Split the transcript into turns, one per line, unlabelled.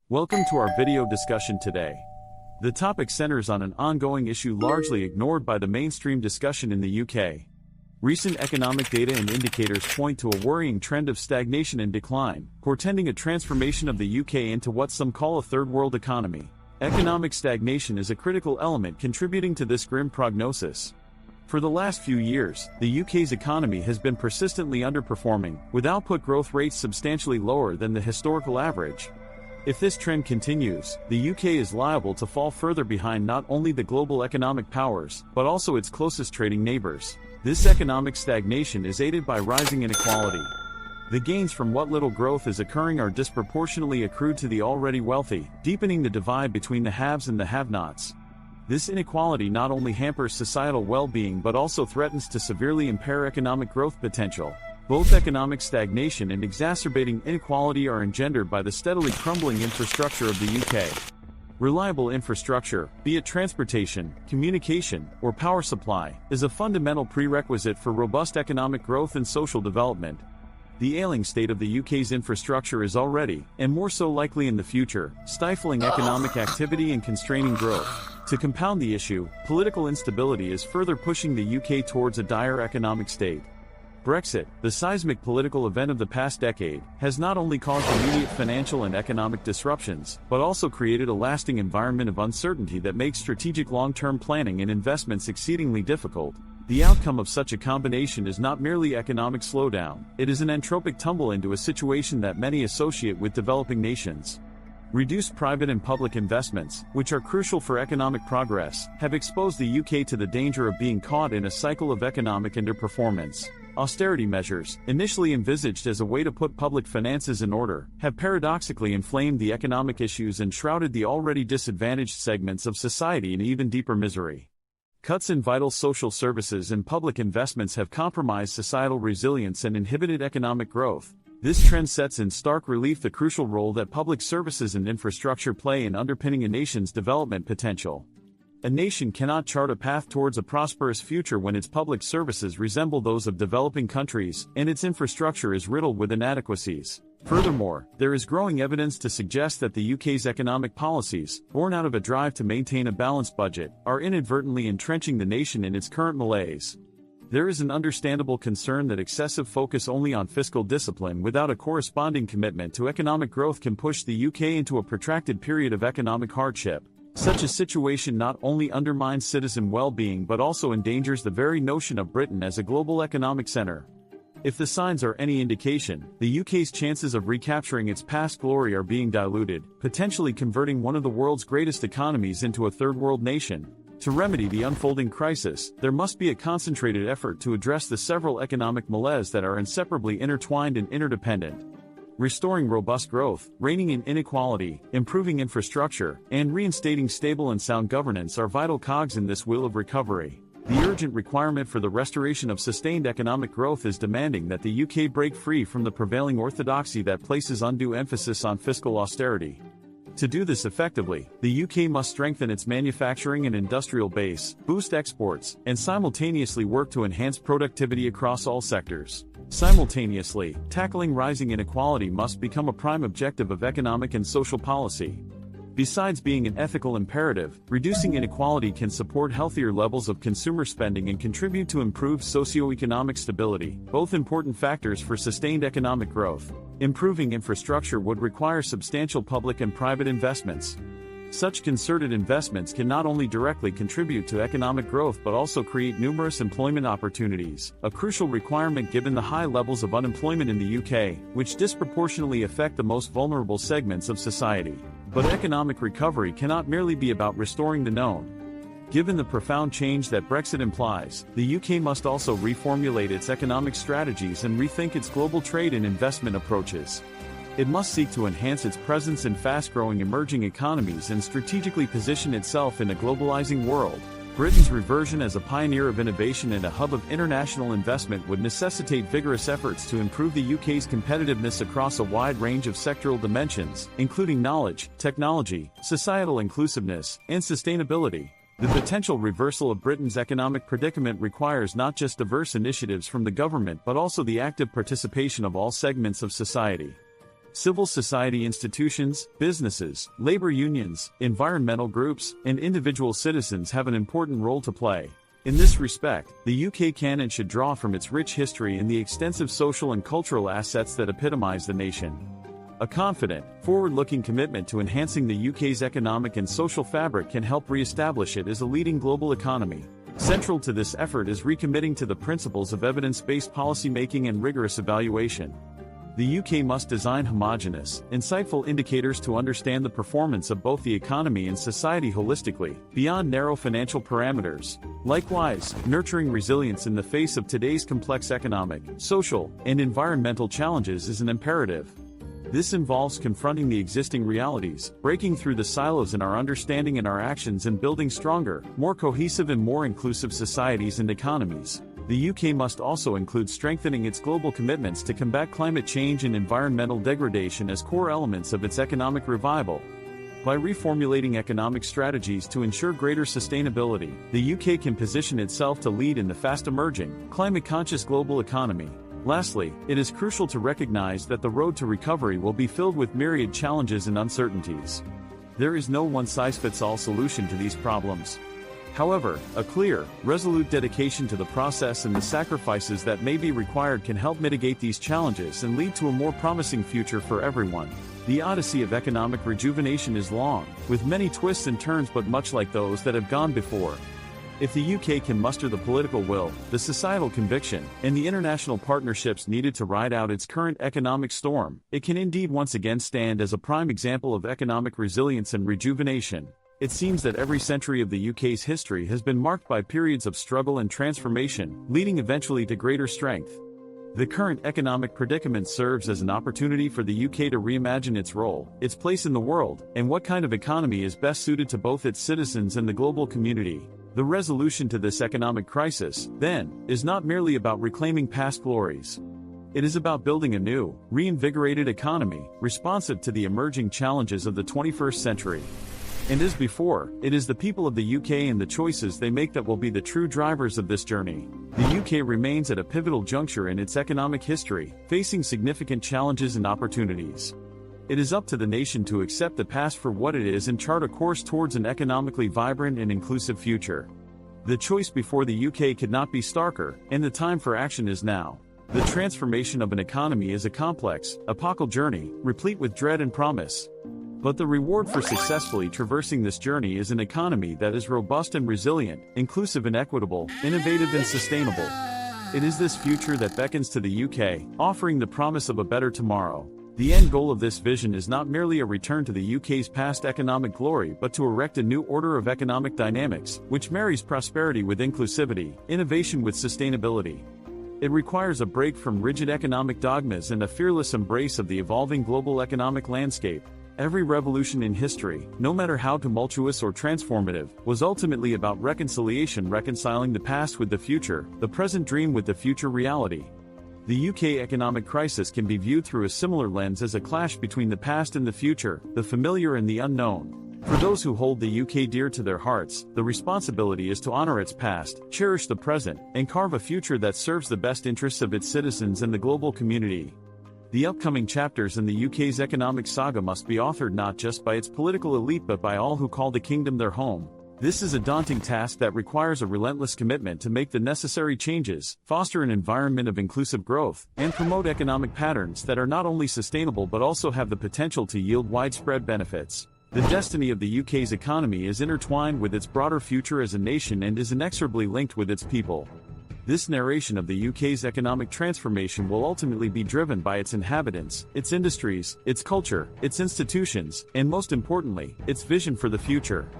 Welcome to our video discussion today. The topic centers on an ongoing issue largely ignored by the mainstream discussion in the UK. Recent economic data and indicators point to a worrying trend of stagnation and decline, portending a transformation of the UK into what some call a third-world economy. Economic stagnation is a critical element contributing to this grim prognosis. For the last few years, the UK's economy has been persistently underperforming, with output growth rates substantially lower than the historical average. If this trend continues, the UK is liable to fall further behind not only the global economic powers, but also its closest trading neighbors. This economic stagnation is aided by rising inequality. The gains from what little growth is occurring are disproportionately accrued to the already wealthy, deepening the divide between the haves and the have-nots. This inequality not only hampers societal well-being but also threatens to severely impair economic growth potential. Both economic stagnation and exacerbating inequality are engendered by the steadily crumbling infrastructure of the UK. Reliable infrastructure, be it transportation, communication, or power supply, is a fundamental prerequisite for robust economic growth and social development. The ailing state of the UK's infrastructure is already, and more so likely in the future, stifling economic activity and constraining growth. To compound the issue, political instability is further pushing the UK towards a dire economic state. Brexit, the seismic political event of the past decade, has not only caused immediate financial and economic disruptions, but also created a lasting environment of uncertainty that makes strategic long-term planning and investments exceedingly difficult. The outcome of such a combination is not merely economic slowdown, it is an entropic tumble into a situation that many associate with developing nations. Reduced private and public investments, which are crucial for economic progress, have exposed the UK to the danger of being caught in a cycle of economic underperformance. Austerity measures, initially envisaged as a way to put public finances in order, have paradoxically inflamed the economic issues and shrouded the already disadvantaged segments of society in even deeper misery. Cuts in vital social services and public investments have compromised societal resilience and inhibited economic growth. This trend sets in stark relief the crucial role that public services and infrastructure play in underpinning a nation's development potential. A nation cannot chart a path towards a prosperous future when its public services resemble those of developing countries, and its infrastructure is riddled with inadequacies. Furthermore, there is growing evidence to suggest that the UK's economic policies, born out of a drive to maintain a balanced budget, are inadvertently entrenching the nation in its current malaise. There is an understandable concern that excessive focus only on fiscal discipline without a corresponding commitment to economic growth can push the UK into a protracted period of economic hardship. Such a situation not only undermines citizen well-being but also endangers the very notion of Britain as a global economic center. If the signs are any indication, the UK's chances of recapturing its past glory are being diluted, potentially converting one of the world's greatest economies into a third-world nation. To remedy the unfolding crisis, there must be a concentrated effort to address the several economic malaise that are inseparably intertwined and interdependent. Restoring robust growth, reining in inequality, improving infrastructure, and reinstating stable and sound governance are vital cogs in this wheel of recovery. The urgent requirement for the restoration of sustained economic growth is demanding that the UK break free from the prevailing orthodoxy that places undue emphasis on fiscal austerity. To do this effectively, the UK must strengthen its manufacturing and industrial base, boost exports, and simultaneously work to enhance productivity across all sectors. Simultaneously, tackling rising inequality must become a prime objective of economic and social policy. Besides being an ethical imperative, reducing inequality can support healthier levels of consumer spending and contribute to improved socio-economic stability, both important factors for sustained economic growth. Improving infrastructure would require substantial public and private investments. Such concerted investments can not only directly contribute to economic growth but also create numerous employment opportunities, a crucial requirement given the high levels of unemployment in the UK, which disproportionately affect the most vulnerable segments of society. But economic recovery cannot merely be about restoring the known. Given the profound change that Brexit implies, the UK must also reformulate its economic strategies and rethink its global trade and investment approaches. It must seek to enhance its presence in fast-growing emerging economies and strategically position itself in a globalizing world. Britain's reversion as a pioneer of innovation and a hub of international investment would necessitate vigorous efforts to improve the UK's competitiveness across a wide range of sectoral dimensions, including knowledge, technology, societal inclusiveness, and sustainability. The potential reversal of Britain's economic predicament requires not just diverse initiatives from the government but also the active participation of all segments of society. civil society institutions, businesses, labor unions, environmental groups, and individual citizens have an important role to play. In this respect, the UK can and should draw from its rich history and the extensive social and cultural assets that epitomize the nation. A confident, forward-looking commitment to enhancing the UK's economic and social fabric can help re-establish it as a leading global economy. Central to this effort is recommitting to the principles of evidence-based policymaking and rigorous evaluation. The UK must design homogeneous, insightful indicators to understand the performance of both the economy and society holistically, beyond narrow financial parameters. Likewise, nurturing resilience in the face of today's complex economic, social, and environmental challenges is an imperative. This involves confronting the existing realities, breaking through the silos in our understanding and our actions, and building stronger, more cohesive and more inclusive societies and economies. The UK must also include strengthening its global commitments to combat climate change and environmental degradation as core elements of its economic revival. By reformulating economic strategies to ensure greater sustainability, the UK can position itself to lead in the fast-emerging, climate-conscious global economy. Lastly, it is crucial to recognize that the road to recovery will be filled with myriad challenges and uncertainties. There is no one-size-fits-all solution to these problems. However, a clear, resolute dedication to the process and the sacrifices that may be required can help mitigate these challenges and lead to a more promising future for everyone. The odyssey of economic rejuvenation is long, with many twists and turns, but much like those that have gone before. If the UK can muster the political will, the societal conviction, and the international partnerships needed to ride out its current economic storm, it can indeed once again stand as a prime example of economic resilience and rejuvenation. It seems that every century of the UK's history has been marked by periods of struggle and transformation, leading eventually to greater strength. The current economic predicament serves as an opportunity for the UK to reimagine its role, its place in the world, and what kind of economy is best suited to both its citizens and the global community. The resolution to this economic crisis, then, is not merely about reclaiming past glories. It is about building a new, reinvigorated economy, responsive to the emerging challenges of the 21st century. And as before, it is the people of the UK and the choices they make that will be the true drivers of this journey. The UK remains at a pivotal juncture in its economic history, facing significant challenges and opportunities. It is up to the nation to accept the past for what it is and chart a course towards an economically vibrant and inclusive future. The choice before the UK could not be starker, and the time for action is now. The transformation of an economy is a complex, epochal journey, replete with dread and promise. But the reward for successfully traversing this journey is an economy that is robust and resilient, inclusive and equitable, innovative and sustainable. It is this future that beckons to the UK, offering the promise of a better tomorrow. The end goal of this vision is not merely a return to the UK's past economic glory, but to erect a new order of economic dynamics, which marries prosperity with inclusivity, innovation with sustainability. It requires a break from rigid economic dogmas and a fearless embrace of the evolving global economic landscape. Every revolution in history, no matter how tumultuous or transformative, was ultimately about reconciliation, reconciling the past with the future, the present dream with the future reality. The UK economic crisis can be viewed through a similar lens as a clash between the past and the future, the familiar and the unknown. For those who hold the UK dear to their hearts, the responsibility is to honor its past, cherish the present, and carve a future that serves the best interests of its citizens and the global community. The upcoming chapters in the UK's economic saga must be authored not just by its political elite but by all who call the kingdom their home. This is a daunting task that requires a relentless commitment to make the necessary changes, foster an environment of inclusive growth, and promote economic patterns that are not only sustainable but also have the potential to yield widespread benefits. The destiny of the UK's economy is intertwined with its broader future as a nation and is inexorably linked with its people. This narration of the UK's economic transformation will ultimately be driven by its inhabitants, its industries, its culture, its institutions, and most importantly, its vision for the future.